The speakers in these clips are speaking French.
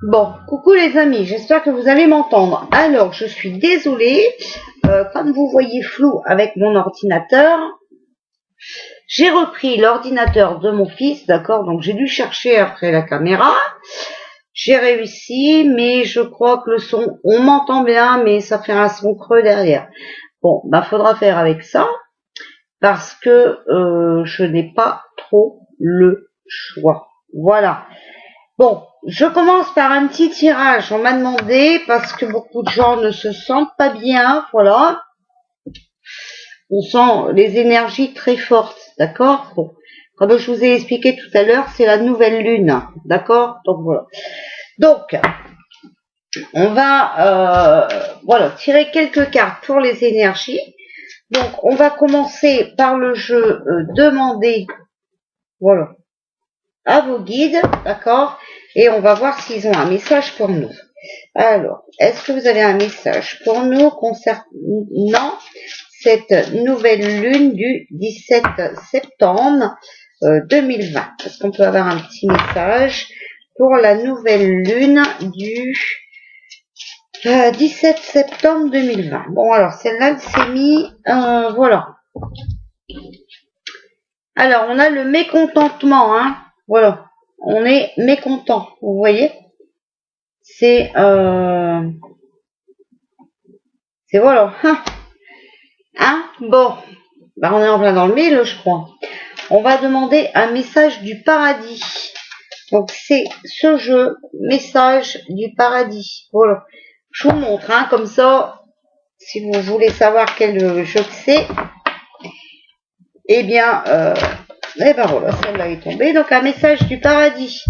Bon, coucou les amis, j'espère que vous allez m'entendre. Alors, je suis désolée, comme vous voyez flou avec mon ordinateur, j'ai repris l'ordinateur de mon fils, d'accord, donc j'ai dû chercher après la caméra. J'ai réussi, mais je crois que le son, on m'entend bien, mais ça fait un son creux derrière. Bon, bah faudra faire avec ça, parce que je n'ai pas trop le choix. Voilà. Bon, je commence par un petit tirage. On m'a demandé, parce que beaucoup de gens ne se sentent pas bien, voilà. On sent les énergies très fortes, d'accord? Bon, comme je vous ai expliqué tout à l'heure, c'est la nouvelle lune, d'accord? Donc voilà. Donc, on va voilà, tirer quelques cartes pour les énergies. Donc, on va commencer par le jeu demander, voilà, à vos guides, d'accord? Et on va voir s'ils ont un message pour nous. Alors, est-ce que vous avez un message pour nous concernant cette nouvelle lune du 17 septembre 2020? Est-ce qu'on peut avoir un petit message pour la nouvelle lune du 17 septembre 2020? Bon, alors, celle-là, elle s'est mis, voilà. Alors, on a le mécontentement, hein. Voilà. On est mécontent, vous voyez? C'est voilà. Hein, bon. Bah, on est en plein dans le mille, je crois. On va demander un message du paradis. Donc, c'est ce jeu, message du paradis. Voilà. Je vous montre, hein, comme ça, si vous voulez savoir quel jeu c'est. Eh bien, et ben voilà, celle-là est tombée. Donc, un message du paradis.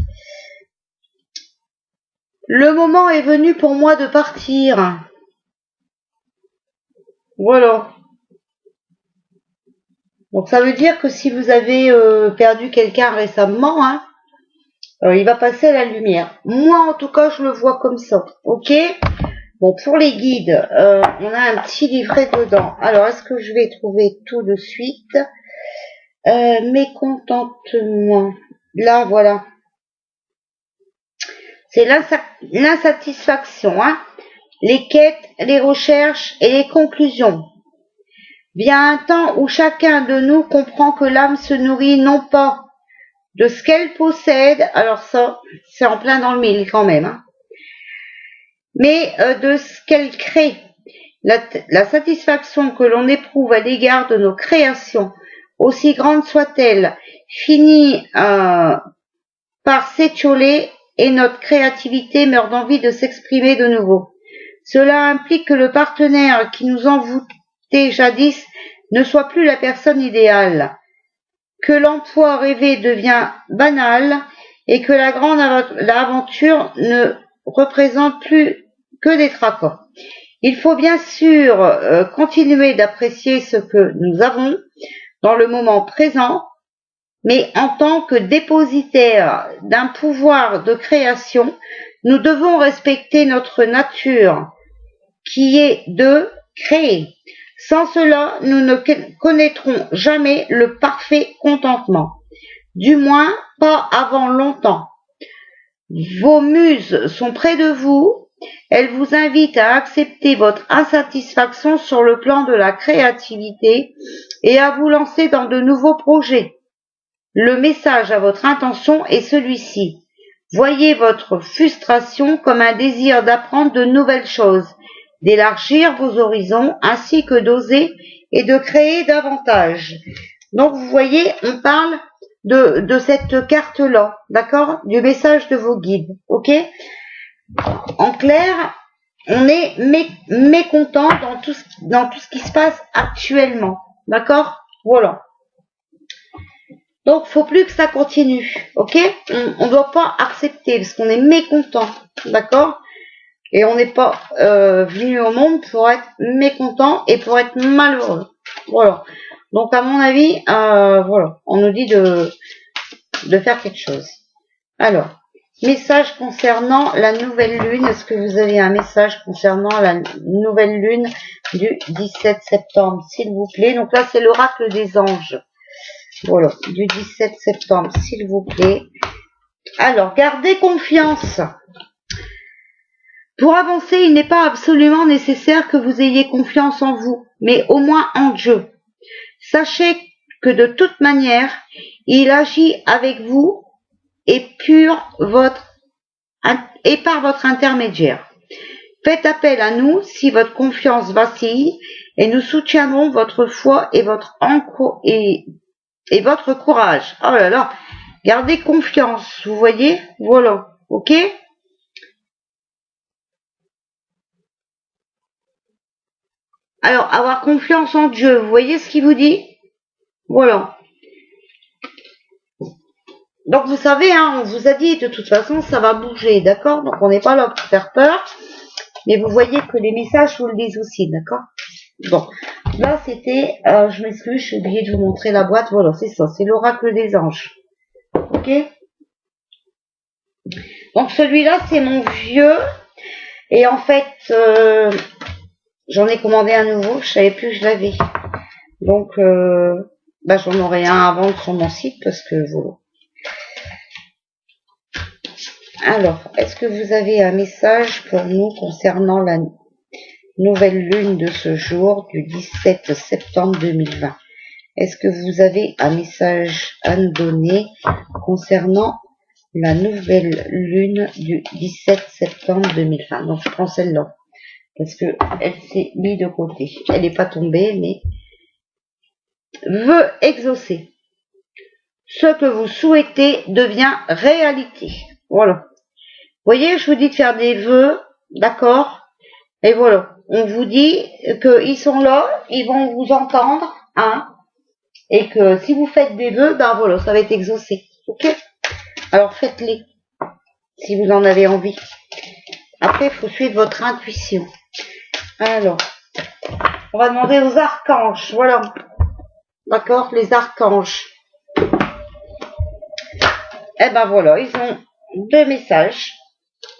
Le moment est venu pour moi de partir. Voilà. Donc, ça veut dire que si vous avez perdu quelqu'un récemment, hein, il va passer à la lumière. Moi, en tout cas, je le vois comme ça. Ok? Bon, pour les guides, on a un petit livret dedans. Alors, est-ce que je vais trouver tout de suite? Mécontentement. Là, voilà. C'est l'insatisfaction, hein. Les quêtes, les recherches et les conclusions. Vient un temps où chacun de nous comprend que l'âme se nourrit non pas de ce qu'elle possède, alors ça, c'est en plein dans le mille quand même, hein, mais de ce qu'elle crée. La satisfaction que l'on éprouve à l'égard de nos créations, aussi grande soit-elle, finit par s'étioler et notre créativité meurt d'envie de s'exprimer de nouveau. Cela implique que le partenaire qui nous envoûtait jadis ne soit plus la personne idéale, que l'emploi rêvé devient banal et que l'aventure ne représente plus que des tracas. Il faut bien sûr continuer d'apprécier ce que nous avons dans le moment présent, mais en tant que dépositaire d'un pouvoir de création, nous devons respecter notre nature qui est de créer. Sans cela, nous ne connaîtrons jamais le parfait contentement, du moins pas avant longtemps. Vos muses sont près de vous, elles vous invitent à accepter votre insatisfaction sur le plan de la créativité et à vous lancer dans de nouveaux projets. Le message à votre intention est celui-ci. Voyez votre frustration comme un désir d'apprendre de nouvelles choses, d'élargir vos horizons ainsi que d'oser et de créer davantage. Donc vous voyez, on parle de cette carte-là, d'accord? Du message de vos guides, ok? En clair, on est mécontent dans tout ce qui se passe actuellement, d'accord? Voilà. Donc, faut plus que ça continue, ok? On doit pas accepter parce qu'on est mécontent, d'accord? Et on n'est pas venu au monde pour être mécontent et pour être malheureux. Voilà. Donc, à mon avis, voilà, on nous dit de faire quelque chose. Alors, message concernant la nouvelle lune. Est-ce que vous avez un message concernant la nouvelle lune du 17 septembre, s'il vous plaît? Donc là, c'est l'oracle des anges. Voilà, du 17 septembre, s'il vous plaît. Alors, gardez confiance. Pour avancer, il n'est pas absolument nécessaire que vous ayez confiance en vous, mais au moins en Dieu. Sachez que de toute manière, il agit avec vous et par votre intermédiaire. Faites appel à nous si votre confiance vacille et nous soutiendrons votre foi et votre courage. Oh là là, gardez confiance, vous voyez, voilà, ok? Alors, avoir confiance en Dieu, vous voyez ce qu'il vous dit? Voilà. Donc, vous savez, hein, on vous a dit, de toute façon, ça va bouger, d'accord? Donc, on n'est pas là pour faire peur. Mais vous voyez que les messages vous le disent aussi, d'accord? Bon, là, c'était, je m'excuse, j'ai oublié de vous montrer la boîte. Voilà, c'est ça, c'est l'oracle des anges. Ok? Donc, celui-là, c'est mon vieux. Et en fait, j'en ai commandé un nouveau. Je savais plus que je l'avais. Donc, j'en aurai un à vendre sur mon site parce que voilà. Alors, est-ce que vous avez un message pour nous concernant la nouvelle lune de ce jour, du 17 septembre 2020? Est-ce que vous avez un message à nous donner concernant la nouvelle lune du 17 septembre 2020? Donc, je prends celle-là, parce que elle s'est mise de côté. Elle n'est pas tombée, mais vœu exaucé. Ce que vous souhaitez devient réalité. Voilà. Vous voyez, je vous dis de faire des vœux, d'accord? Et voilà. On vous dit qu'ils sont là, ils vont vous entendre, hein? Et que si vous faites des vœux, ben voilà, ça va être exaucé. Ok? Alors faites-les, si vous en avez envie. Après, il faut suivre votre intuition. Alors, on va demander aux archanges, voilà. D'accord? Les archanges. Eh ben voilà, ils ont 2 messages.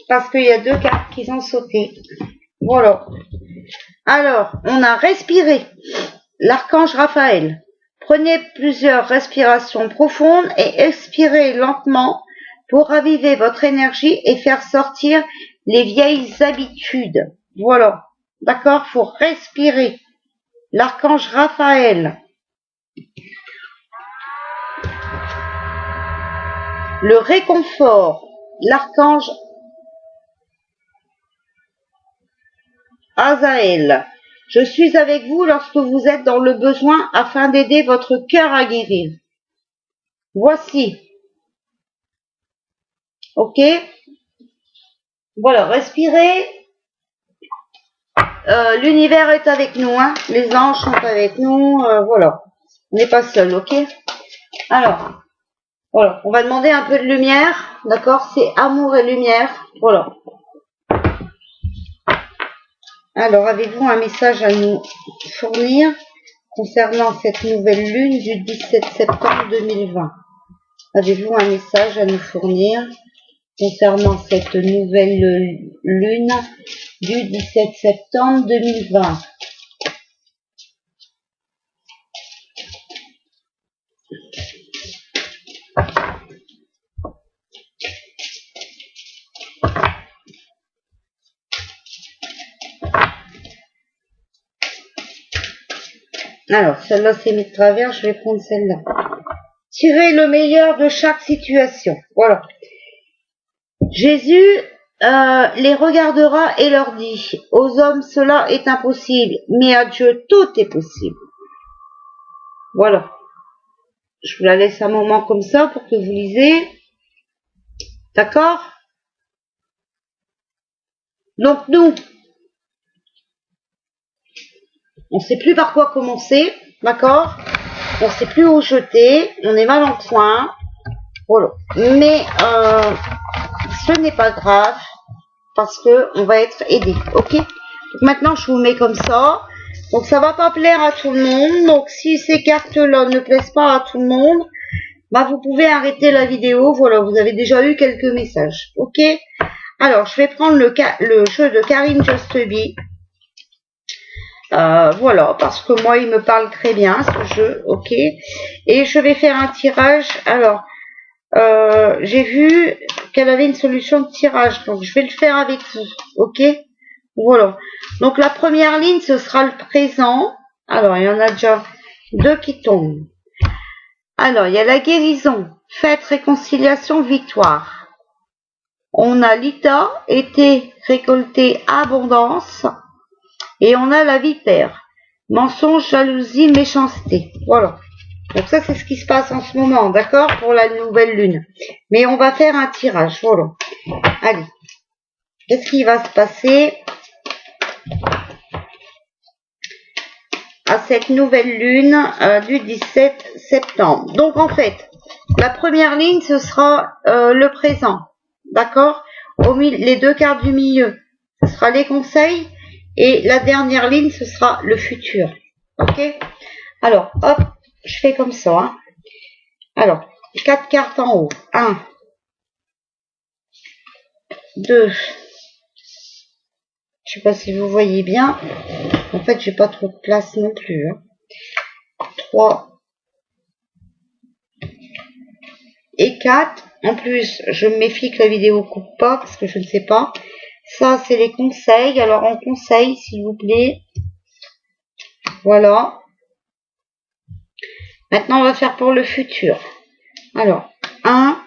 Parce qu'il y a 2 cartes qui ont sauté. Voilà. Alors, on a respiré. L'archange Raphaël. Prenez plusieurs respirations profondes et expirez lentement pour raviver votre énergie et faire sortir les vieilles habitudes. Voilà. D'accord? Faut respirer. L'archange Raphaël. Le réconfort. L'archange Azaël. Je suis avec vous lorsque vous êtes dans le besoin afin d'aider votre cœur à guérir. Voici. Ok? Voilà, respirez. L'univers est avec nous, hein. Les anges sont avec nous, voilà. On n'est pas seul, ok? Alors, voilà, on va demander un peu de lumière, d'accord? C'est amour et lumière, voilà. Alors, avez-vous un message à nous fournir concernant cette nouvelle lune du 17 septembre 2020? Avez-vous un message à nous fournir concernant cette nouvelle lune du 17 septembre 2020? Alors, celle-là, c'est mis de travers, je vais prendre celle-là. Tirez le meilleur de chaque situation. Voilà. Jésus les regardera et leur dit, aux hommes cela est impossible, mais à Dieu tout est possible. Voilà. Je vous la laisse un moment comme ça pour que vous lisez. D'accord? Donc nous, on ne sait plus par quoi commencer, d'accord? On ne sait plus où jeter, on est mal en point, voilà. Mais ce n'est pas grave, parce que on va être aidé, ok? Donc maintenant, je vous mets comme ça. Donc ça va pas plaire à tout le monde. Donc si ces cartes-là ne plaisent pas à tout le monde, bah vous pouvez arrêter la vidéo. Voilà, vous avez déjà eu quelques messages, ok? Alors, je vais prendre le jeu de Karim Just Be. Voilà, parce que moi, il me parle très bien, ce jeu, ok. Et je vais faire un tirage. Alors, j'ai vu qu'elle avait une solution de tirage, donc je vais le faire avec vous, ok? Voilà. Donc la première ligne, ce sera le présent. Alors, il y en a déjà 2 qui tombent. Alors, il y a la guérison, fête, réconciliation, victoire. On a l'Ita, été, récolté, abondance. Et on a la vipère, mensonge, jalousie, méchanceté. Voilà. Donc ça, c'est ce qui se passe en ce moment, d'accord, pour la nouvelle lune. Mais on va faire un tirage, voilà. Allez. Qu'est-ce qui va se passer à cette nouvelle lune du 17 septembre? Donc en fait, la première ligne, ce sera le présent, d'accord? Les 2 cartes du milieu, ce sera les conseils. Et la dernière ligne, ce sera le futur. Ok? Alors, hop, je fais comme ça. Hein. Alors, 4 cartes en haut. 1, 2. Je sais pas si vous voyez bien. En fait, j'ai pas trop de place non plus. Hein. 3 et 4. En plus, je me méfie que la vidéo coupe pas parce que je ne sais pas. Ça, c'est les conseils. Alors, en conseil, s'il vous plaît. Voilà. Maintenant, on va faire pour le futur. Alors, 1,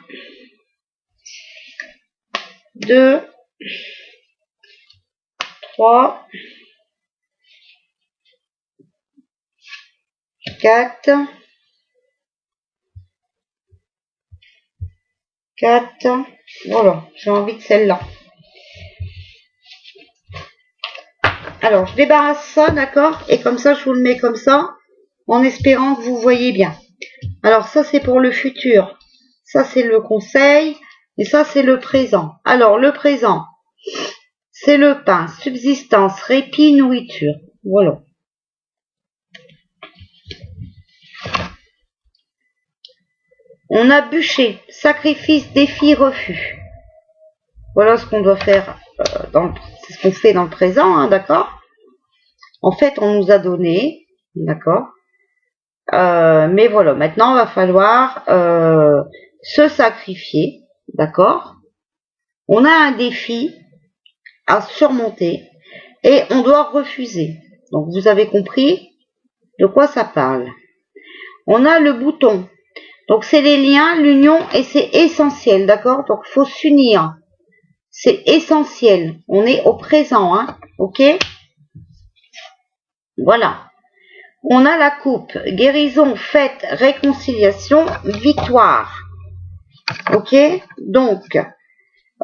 2, 3, 4, 4. Voilà, j'ai envie de celle-là. Alors, je débarrasse ça, d'accord? Et comme ça, je vous le mets comme ça, en espérant que vous voyez bien. Alors, ça, c'est pour le futur. Ça, c'est le conseil. Et ça, c'est le présent. Alors, le présent, c'est le pain, subsistance, répit, nourriture. Voilà. On a bûché, sacrifice, défi, refus. Voilà ce qu'on doit faire, c'est ce qu'on fait dans le présent, hein, d'accord? En fait, on nous a donné, d'accord? Mais voilà, maintenant, il va falloir se sacrifier, d'accord? On a un défi à surmonter et on doit refuser. Donc, vous avez compris de quoi ça parle. On a le bouton. Donc, c'est les liens, l'union et c'est essentiel, d'accord? Donc, il faut s'unir. C'est essentiel. On est au présent, hein? Ok? Voilà. On a la coupe. Guérison, fête, réconciliation, victoire. Ok? Donc,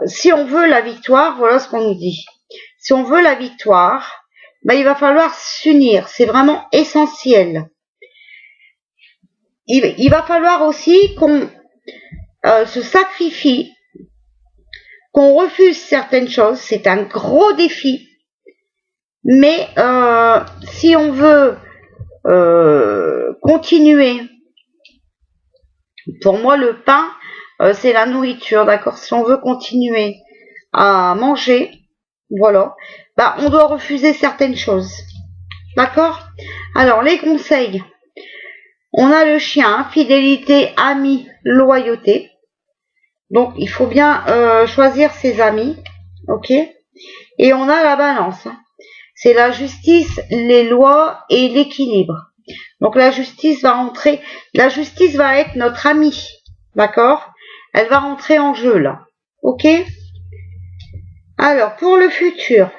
si on veut la victoire, voilà ce qu'on nous dit. Si on veut la victoire, ben, il va falloir s'unir. C'est vraiment essentiel. Il va falloir aussi qu'on se sacrifie, qu'on refuse certaines choses. C'est un gros défi. Mais si on veut continuer, pour moi le pain, c'est la nourriture, d'accord? Si on veut continuer à manger, voilà, bah, on doit refuser certaines choses. D'accord? Alors, les conseils. On a le chien, fidélité, amis, loyauté. Donc, il faut bien choisir ses amis. Ok? Et on a la balance. C'est la justice, les lois et l'équilibre. Donc, la justice va rentrer. La justice va être notre amie. D'accord? Elle va rentrer en jeu, là. Ok? Alors, pour le futur,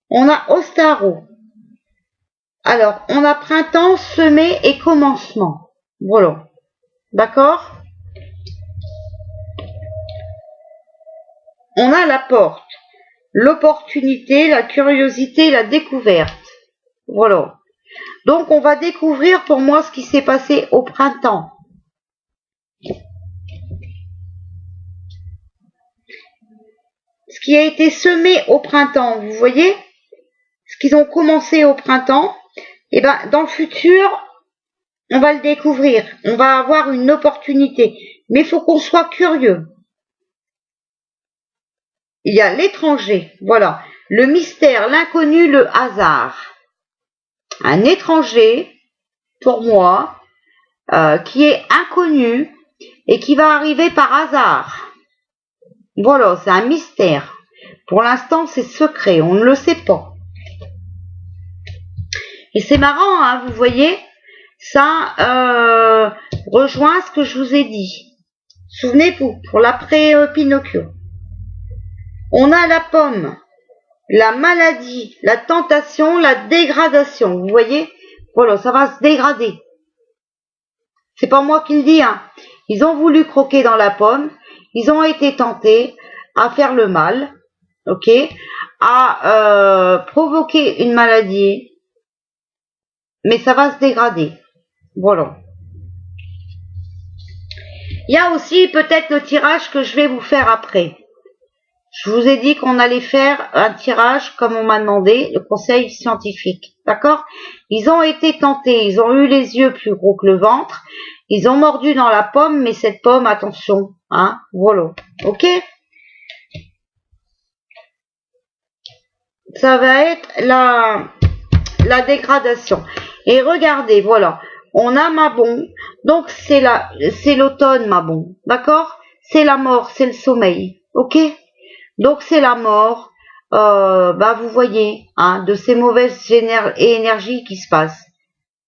on a Ostaro. Alors, on a printemps, semé et commencement. Voilà. D'accord? On a la porte. L'opportunité, la curiosité, la découverte. Voilà. Donc, on va découvrir pour moi ce qui s'est passé au printemps. Ce qui a été semé au printemps, vous voyez? Ce qu'ils ont commencé au printemps, et ben, dans le futur, on va le découvrir. On va avoir une opportunité. Mais il faut qu'on soit curieux. Il y a l'étranger, voilà. Le mystère, l'inconnu, le hasard. Un étranger, pour moi, qui est inconnu et qui va arriver par hasard. Voilà, c'est un mystère. Pour l'instant, c'est secret, on ne le sait pas. Et c'est marrant, hein, vous voyez, ça rejoint ce que je vous ai dit. Souvenez-vous, pour l'après-Pinocchio. On a la pomme, la maladie, la tentation, la dégradation. Vous voyez, voilà, ça va se dégrader. C'est pas moi qui le dis, hein. Ils ont voulu croquer dans la pomme, ils ont été tentés à faire le mal, ok, à provoquer une maladie, mais ça va se dégrader. Voilà. Il y a aussi peut-être le tirage que je vais vous faire après. Je vous ai dit qu'on allait faire un tirage comme on m'a demandé, le conseil scientifique. D'accord? Ils ont été tentés, ils ont eu les yeux plus gros que le ventre, ils ont mordu dans la pomme, mais cette pomme, attention, hein, voilà. Ok? Ça va être la dégradation. Et regardez, voilà. On a Mabon, donc c'est l'automne Mabon, d'accord? C'est la mort, c'est le sommeil, ok? Donc c'est la mort, vous voyez, hein, de ces mauvaises énergies qui se passent.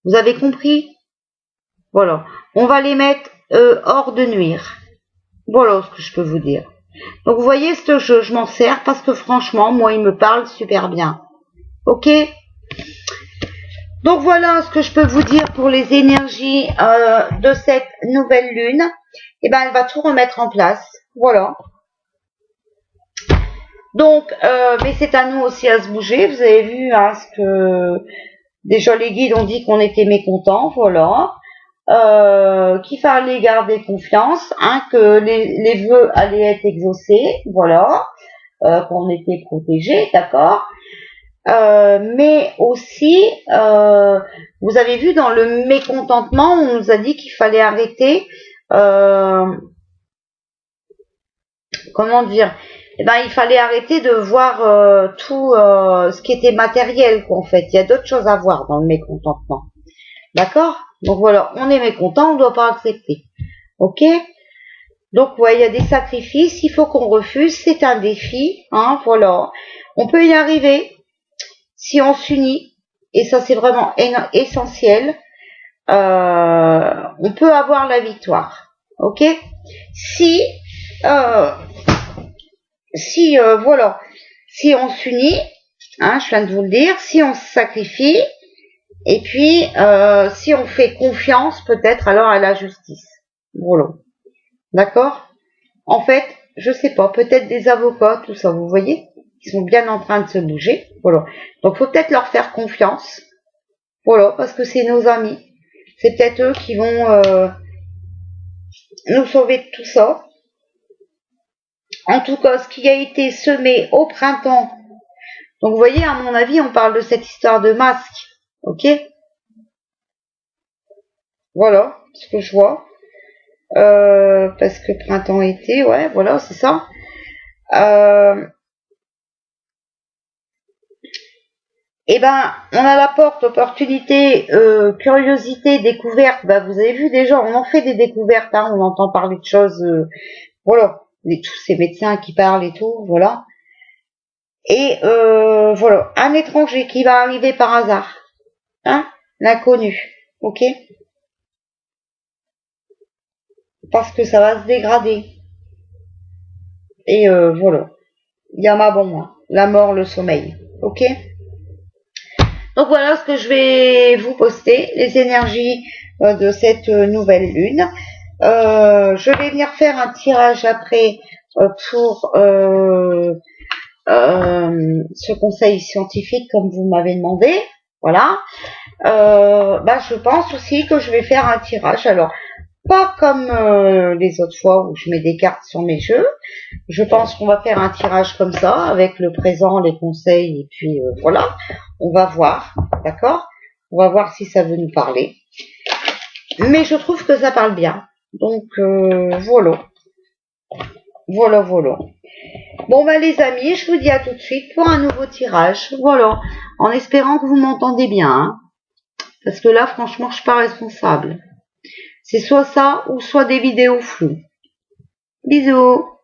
Vous avez compris? Voilà, on va les mettre hors de nuire. Voilà ce que je peux vous dire. Donc vous voyez, ce jeu, je m'en sers parce que franchement, moi, il me parle super bien. Ok? Donc voilà ce que je peux vous dire pour les énergies de cette nouvelle lune. Et ben, elle va tout remettre en place. Voilà. Donc, mais c'est à nous aussi à se bouger. Vous avez vu hein, ce que déjà les guides ont dit qu'on était mécontents. Voilà. Qu'il fallait garder confiance, hein, que les vœux allaient être exaucés. Voilà. Qu'on était protégés, d'accord. Mais aussi, vous avez vu dans le mécontentement, on nous a dit qu'il fallait arrêter, comment dire, eh ben, il fallait arrêter de voir tout ce qui était matériel, quoi, en fait. Il y a d'autres choses à voir dans le mécontentement. D'accord? Donc voilà, on est mécontent, on ne doit pas accepter. Ok? Donc, ouais, il y a des sacrifices, il faut qu'on refuse, c'est un défi, hein, voilà. On peut y arriver. Si on s'unit, et ça c'est vraiment essentiel, on peut avoir la victoire. Ok? Si voilà, si on s'unit, hein, je viens de vous le dire, si on se sacrifie, et puis si on fait confiance peut-être alors à la justice. Voilà. D'accord? En fait, je sais pas, peut-être des avocats, tout ça, vous voyez? Ils sont bien en train de se bouger. Voilà. Donc, faut peut-être leur faire confiance. Voilà, parce que c'est nos amis. C'est peut-être eux qui vont nous sauver de tout ça. En tout cas, ce qui a été semé au printemps. Donc, vous voyez, à mon avis, on parle de cette histoire de masque. Ok? Voilà, ce que je vois. Parce que printemps-été, ouais, voilà, c'est ça. Eh ben, on a la porte, opportunité, curiosité, découverte. Bah, vous avez vu déjà, on en fait des découvertes, hein, on entend parler de choses, voilà, tous ces médecins qui parlent et tout, voilà. Et voilà, un étranger qui va arriver par hasard, hein, l'inconnu, ok, parce que ça va se dégrader. Et voilà, il y a ma bombe, hein, la mort, le sommeil, ok. Donc voilà ce que je vais vous poster, les énergies de cette nouvelle lune. Je vais venir faire un tirage après pour ce conseil scientifique comme vous m'avez demandé. Voilà. Je pense aussi que je vais faire un tirage. Alors, pas comme les autres fois où je mets des cartes sur mes jeux. Je pense qu'on va faire un tirage comme ça, avec le présent, les conseils, et puis voilà. On va voir, d'accord? On va voir si ça veut nous parler. Mais je trouve que ça parle bien. Donc, voilà. Voilà, voilà. Bon, les amis, je vous dis à tout de suite pour un nouveau tirage. Voilà. En espérant que vous m'entendez bien. Hein, parce que là, franchement, je suis pas responsable. C'est soit ça ou soit des vidéos floues. Bisous.